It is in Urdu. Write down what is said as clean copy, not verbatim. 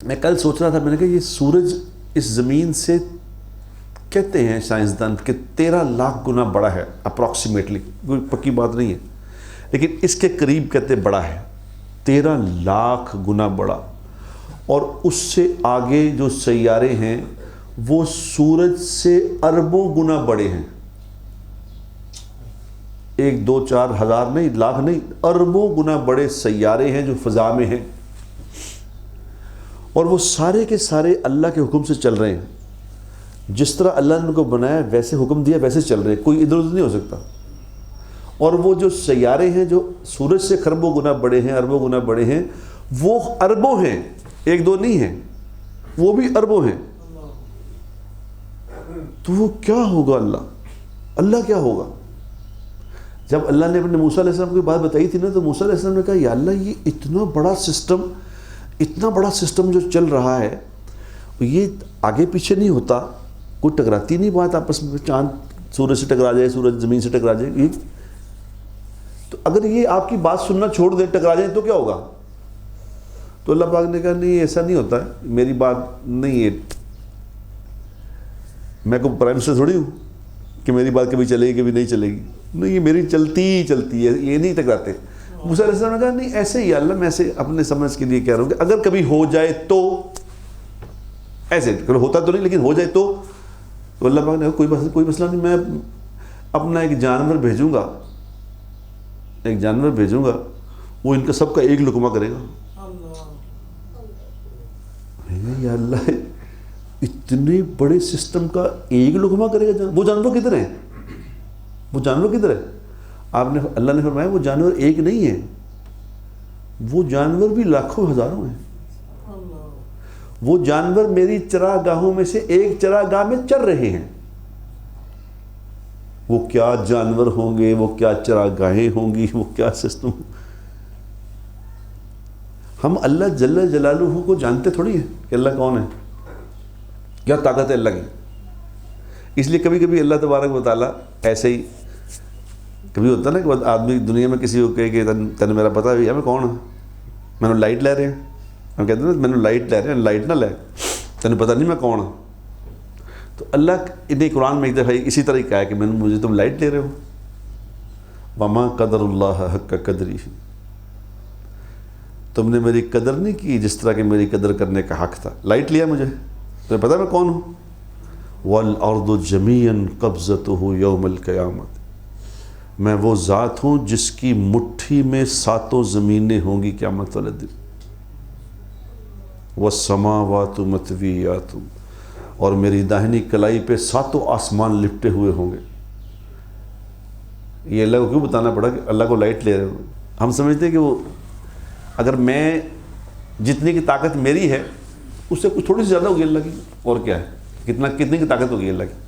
میں کل سوچ رہا تھا، میں نے کہا یہ سورج اس زمین سے کہتے ہیں سائنسدان کہ 13 لاکھ گنا بڑا ہے اپروکسیمیٹلی، کوئی پکی بات نہیں ہے لیکن اس کے قریب کہتے بڑا ہے، 13 لاکھ گنا بڑا. اور اس سے آگے جو سیارے ہیں وہ سورج سے اربوں گنا بڑے ہیں. 1 2 4 ہزار نہیں، لاکھ نہیں، اربوں گنا بڑے سیارے ہیں جو فضا میں ہیں، اور وہ سارے کے سارے اللہ کے حکم سے چل رہے ہیں. جس طرح اللہ نے ان کو بنایا ویسے حکم دیا ویسے چل رہے ہیں، کوئی ادھر ادھر نہیں ہو سکتا. اور وہ جو سیارے ہیں جو سورج سے خربوں گنا بڑے ہیں، اربوں گنا بڑے ہیں، وہ اربوں ہیں، 1 2 نہیں ہیں، وہ بھی اربوں ہیں. تو وہ کیا ہوگا؟ اللہ کیا ہوگا؟ جب اللہ نے اپنے موسیٰ علیہ السلام کو بات بتائی تھی نا، تو موسیٰ علیہ السلام نے کہا یا اللہ یہ اتنا بڑا سسٹم جو چل رہا ہے، یہ آگے پیچھے نہیں ہوتا، کوئی ٹکراتی نہیں بات آپس میں، چاند سورج سے ٹکرا جائے، سورج زمین سے ٹکرا جائے، یہ تو اگر یہ آپ کی بات سننا چھوڑ دیں، ٹکرا جائیں تو کیا ہوگا؟ تو اللہ پاک نے کہا نہیں ایسا نہیں ہوتا ہے، میری بات نہیں ہے، میں کوئی پرائم منسٹر تھوڑی ہوں کہ میری بات کبھی چلے گی کبھی نہیں چلے گی، نہیں یہ میری چلتی ہے، یہ نہیں ٹکراتے. موسیٰ علیہ السلام نے کہا نہیں ایسے ہی اللہ، میں ایسے اپنے سمجھ کے لیے کہہ رہا ہوں کہ اگر کبھی ہو جائے تو، ایسے ہوتا تو نہیں لیکن ہو جائے تو اللہ پاک نے کہا کوئی مسئلہ نہیں، میں اپنا ایک جانور بھیجوں گا، وہ ان کا سب کا ایک لقمہ کرے گا. یا اللہ اتنے بڑے سسٹم کا ایک لقمہ کرے گا؟ وہ جانور کدھر ہے؟ اللہ نے فرمایا وہ جانور ایک نہیں ہے، وہ جانور بھی لاکھوں ہزاروں ہیں. وہ جانور میری چراگاہوں میں سے ایک چراگاہ میں چر رہے ہیں. وہ کیا جانور ہوں گے، وہ کیا چراگاہیں ہوں گی، وہ کیا سسٹم. ہم اللہ جل جلالہ کو جانتے تھوڑی ہیں کہ اللہ کون ہے، کیا طاقت ہے اللہ کی. اس لیے کبھی کبھی اللہ تبارک و تعالیٰ ایسے ہی کبھی ہوتا ہے نا کہ آدمی دنیا میں کسی کو کہے کہ تن میرا پتہ ہے میں کون ہوں، میں نے لائٹ لے رہے ہیں، ہم کہتے ہیں نا میں نے لائٹ لے رہے ہیں، لائٹ نہ لے، تمہیں پتہ نہیں میں کون ہوں. تو اللہ نے قرآن میں ایک دفعہ اسی طرح کہا ہے کہ مجھے تم لائٹ لے رہے ہو. وما قدر اللہ حق قدری، تم نے میری قدر نہیں کی جس طرح کہ میری قدر کرنے کا حق تھا. لائٹ لیا مجھے، تمہیں پتہ میں کون ہوں. والارض جمیعا قبضتہ یوم القیامت، میں وہ ذات ہوں جس کی مٹھی میں 7 زمینیں ہوں گی قیامت والے دن. والسماوات مطویات، اور میری داہنی کلائی پہ 7 آسمان لپٹے ہوئے ہوں گے. یہ اللہ کو کیوں بتانا پڑا کہ اللہ کو لائٹ لے رہے ہو؟ ہم سمجھتے ہیں کہ وہ اگر میں جتنی کی طاقت میری ہے اس سے کچھ تھوڑی سی زیادہ ہوگی اللہ کی، اور کیا ہے، کتنی کی طاقت ہوگی اللہ کی.